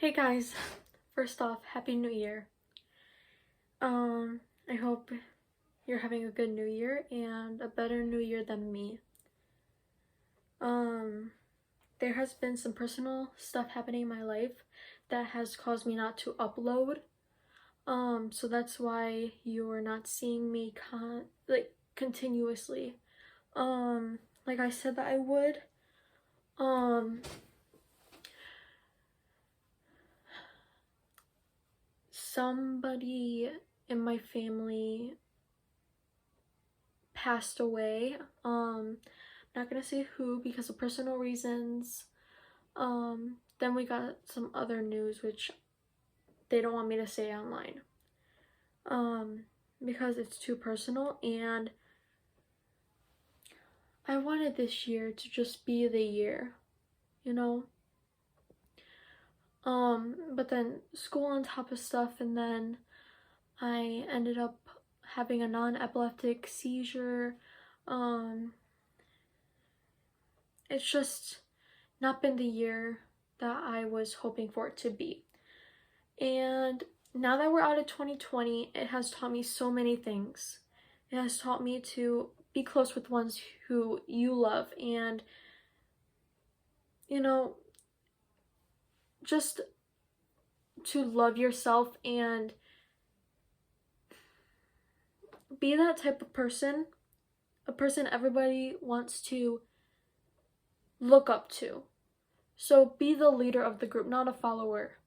Hey guys, first off, Happy New Year. I hope you're having a good New Year and a better New Year than me. Um, there has been some personal stuff happening in my life that has caused me not to upload. So that's why you're not seeing me continuously. Like I said that I would. Somebody in my family passed away. Not gonna say who because of personal reasons. Then we got some other news which they don't want me to say online. Because it's too personal, and I wanted this year to just be the year, you know? But then school on top of stuff, and then I ended up having a non-epileptic seizure. It's just not been the year that I was hoping for it to be. And now that we're out of 2020, it has taught me so many things. It has taught me to be close with ones who you love, and just to love yourself and be that type of person, a person everybody wants to look up to. So be the leader of the group, not a follower.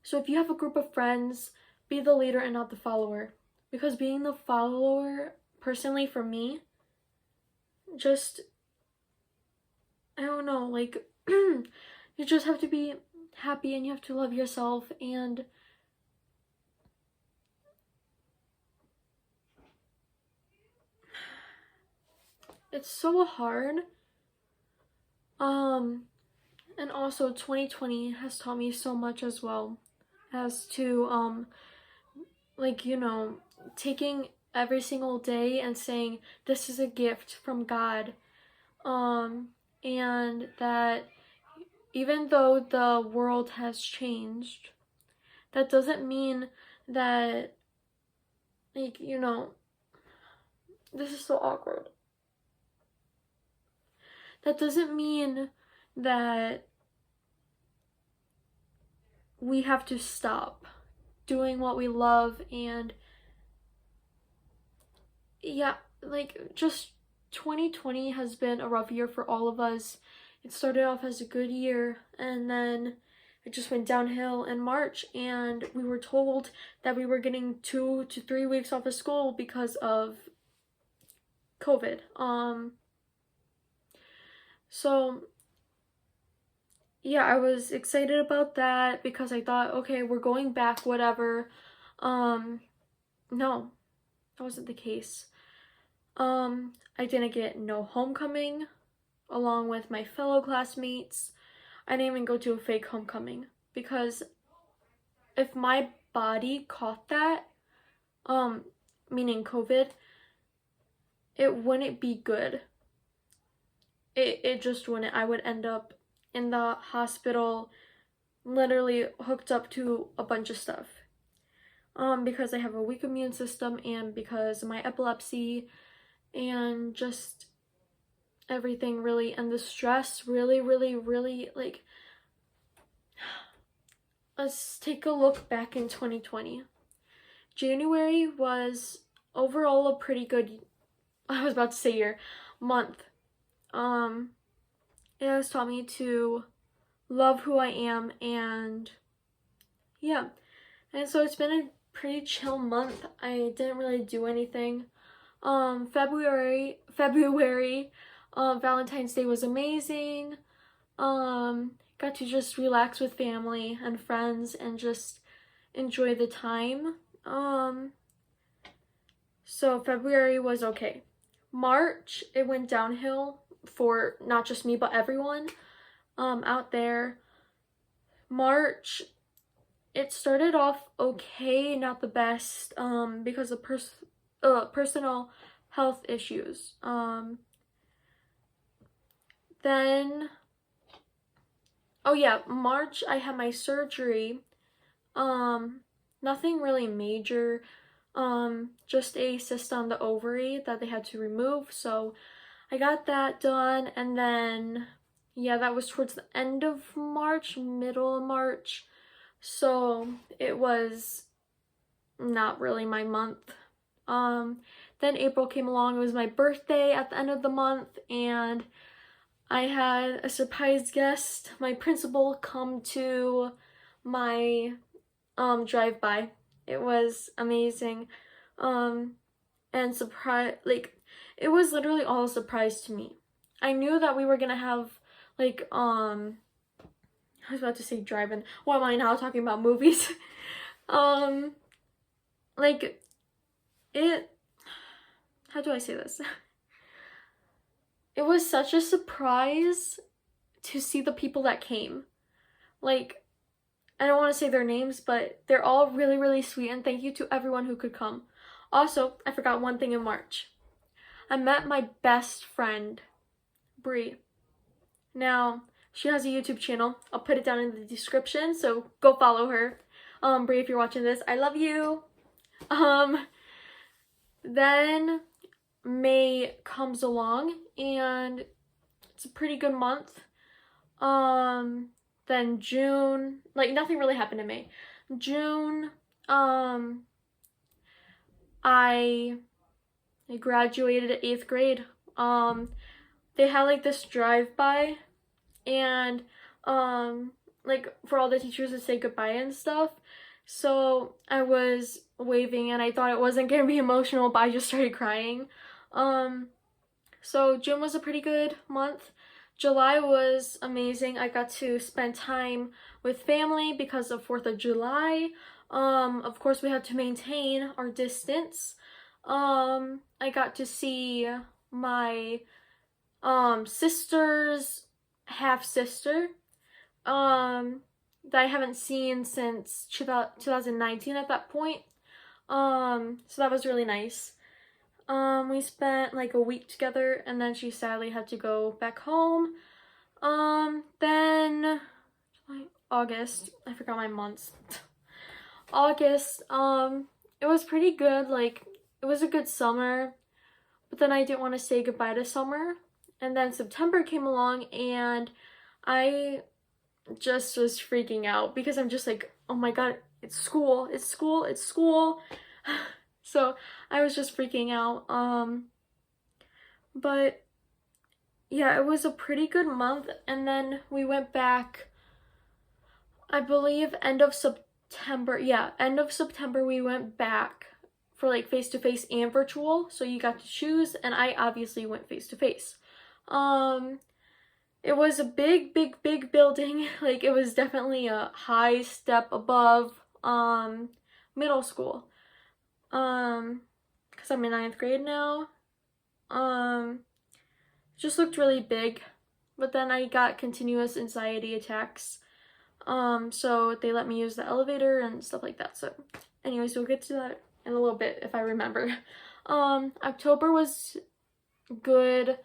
So if you have a group of friends, be the leader and not the follower. Because being the follower, personally for me, I don't know, like, you just have to be happy and you have to love yourself, and it's so hard. And also 2020 has taught me so much as well, as to taking every single day and saying this is a gift from God, and that even though the world has changed, that doesn't mean that, this is so awkward. That doesn't mean that we have to stop doing what we love. And yeah, just 2020 has been a rough year for all of us. It started off as a good year, and then it just went downhill in March, and we were told that we were getting 2 to 3 weeks off of school because of COVID. So yeah, I was excited about that because I thought, okay, we're going back, whatever. No, that wasn't the case. I didn't get no homecoming along with my fellow classmates. I didn't even go to a fake homecoming because if my body caught that, meaning COVID, it wouldn't be good. It just wouldn't. I would end up in the hospital, literally hooked up to a bunch of stuff. Because I have a weak immune system, and because of my epilepsy, and just everything really, and the stress really, like, let's take a look back in 2020. January was overall a pretty good, I was about to say year, month. It has taught me to love who I am, and yeah. And so it's been a pretty chill month. I didn't really do anything. February, Valentine's Day was amazing. Got to just relax with family and friends and just enjoy the time. So February was okay. March, it went downhill for not just me but everyone out there. March, it started off okay, not the best, because of personal health issues. Then Oh yeah, March I had my surgery. Nothing really major. Just a cyst on the ovary that they had to remove. So I got that done, and then yeah, that was towards the end of March, middle of March. So it was not really my month. Um, then April came along. It was my birthday at the end of the month, and I had a surprise guest, my principal, come to my drive-by. It was amazing. Um, and surprise, like, it was literally all a surprise to me. I knew that we were gonna have, like, I was about to say drive-in. Why am I now talking about movies? um, like, it, how do I say this? It was such a surprise to see the people that came. Like, I don't want to say their names, but they're all really, really sweet, and thank you to everyone who could come. Also, I forgot one thing in March. I met my best friend, Brie. Now, she has a YouTube channel. I'll put it down in the description, so go follow her. Brie, if you're watching this, I love you. Then May comes along, and it's a pretty good month. Then June, like, nothing really happened in May. June, I graduated at 8th grade. They had like this drive-by, and like for all the teachers to say goodbye and stuff. So I was waving, and I thought it wasn't gonna be emotional, but I just started crying. So June was a pretty good month. July was amazing. I got to spend time with family because of 4th of July. Of course, we had to maintain our distance. I got to see my sister's half-sister that I haven't seen since 2019 at that point. So that was really nice. We spent like a week together, and then she sadly had to go back home. Then like August, I forgot my months. August, it was pretty good. Like, it was a good summer, but then I didn't want to say goodbye to summer. And then September came along, and I just was freaking out because I'm just like, oh my god, it's school, it's school, it's school. So I was just freaking out. But yeah, it was a pretty good month, and then we went back, I believe, end of September. Yeah, end of September we went back for like face-to-face and virtual, so you got to choose, and I obviously went face-to-face. It was a big, big, big building. Like, it was definitely a high step above middle school. Because I'm in 9th grade now. Just looked really big, but then I got continuous anxiety attacks. So they let me use the elevator and stuff like that. So anyways, we'll get to that in a little bit if I remember. October was good.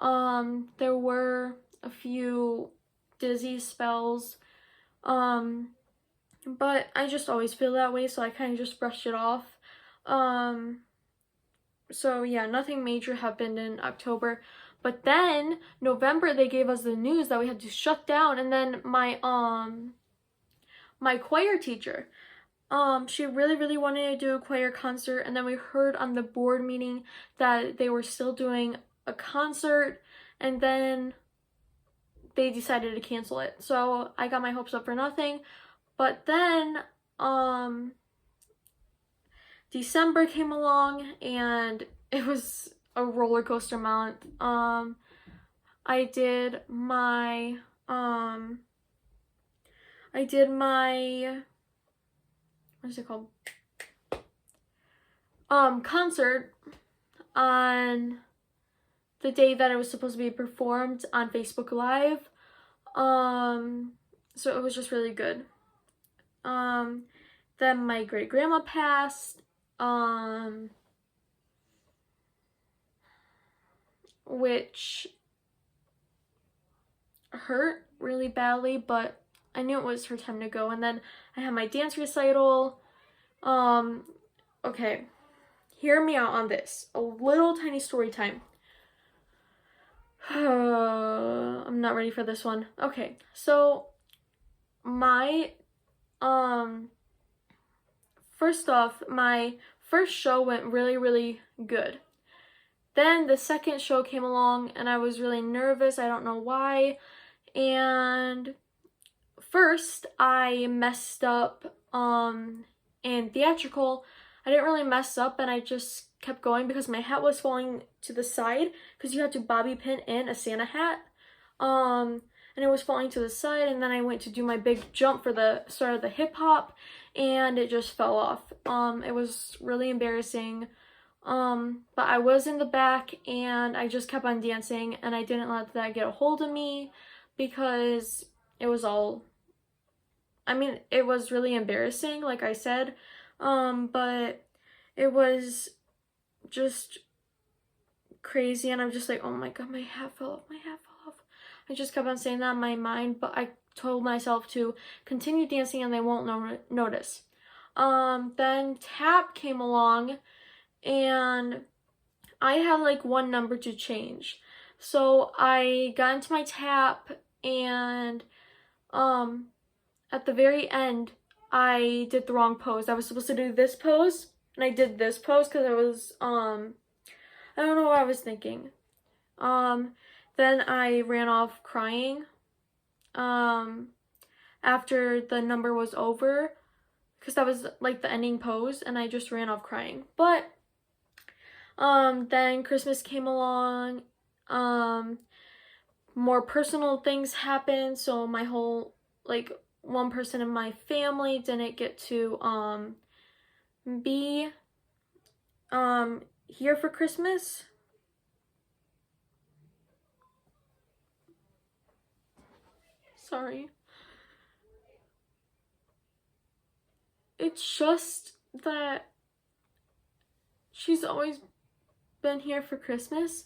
There were a few dizzy spells. But I just always feel that way, so I kind of just brushed it off. So yeah, nothing major happened in October. But then November they gave us the news that we had to shut down, and then my choir teacher, she really wanted to do a choir concert, and then we heard on the board meeting that they were still doing a concert, and then they decided to cancel it. So I got my hopes up for nothing. But then December came along, and it was a roller coaster month. I did my what is it called? Concert on the day that it was supposed to be performed on Facebook Live. So it was just really good. Then my great grandma passed. Which hurt really badly, but I knew it was her time to go. And then I had my dance recital. Okay, hear me out on this. A little tiny story time. I'm not ready for this one. Okay, so my first off, my first show went really, really good. Then the second show came along and I was really nervous. I don't know why. And first I messed up in theatrical. I didn't really mess up and I just kept going because my hat was falling to the side because you had to bobby pin in a Santa hat. And it was falling to the side, and then I went to do my big jump for the start of the hip hop and it just fell off. It was really embarrassing. But I was in the back and I just kept on dancing and I didn't let that get a hold of me because it was it was really embarrassing, like I said. But it was just crazy and I'm just like, oh my god, my hat fell off, my hat fell off. I just kept on saying that in my mind, but I told myself to continue dancing and they won't notice. Then tap came along and I had like one number to change. So I got into my tap and at the very end I did the wrong pose. I was supposed to do this pose and I did this pose because I was I don't know what I was thinking. Then I ran off crying after the number was over because that was like the ending pose and I just ran off crying. But then Christmas came along, more personal things happened, so my whole, like, one person in my family didn't get to be here for Christmas. Sorry. It's just that she's always been here for Christmas.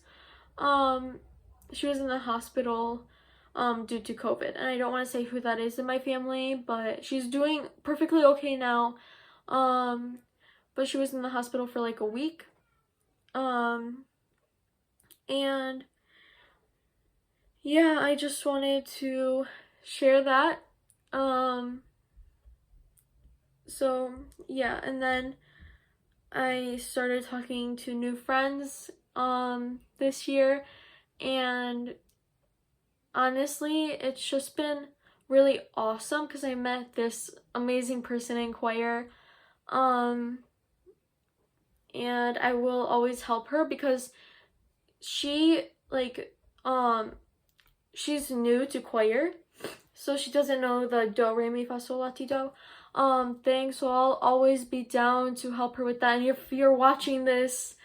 She was in the hospital due to COVID, and I don't want to say who that is in my family, but she's doing perfectly okay now. But she was in the hospital for like a week. And yeah, I just wanted to share that. So yeah, and then I started talking to new friends this year, and honestly it's just been really awesome because I met this amazing person in choir, and I will always help her because she she's new to choir, so she doesn't know the do re mi fa sol la ti do thing, so I'll always be down to help her with that. And if you're watching this,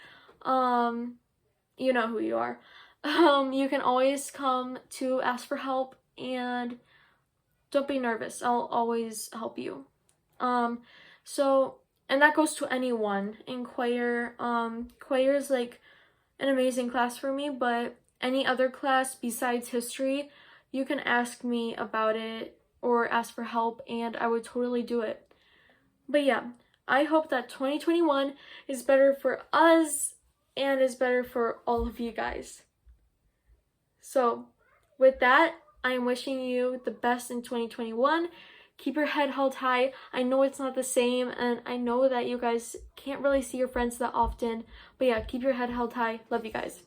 you know who you are. You can always come to ask for help and don't be nervous. I'll always help you. So, and that goes to anyone in choir. Choir is like an amazing class for me, but any other class besides history, you can ask me about it or ask for help and I would totally do it. But yeah, I hope that 2021 is better for us and is better for all of you guys. So with that, I am wishing you the best in 2021. Keep your head held high. I know it's not the same, and I know that you guys can't really see your friends that often, but yeah, keep your head held high. Love you guys.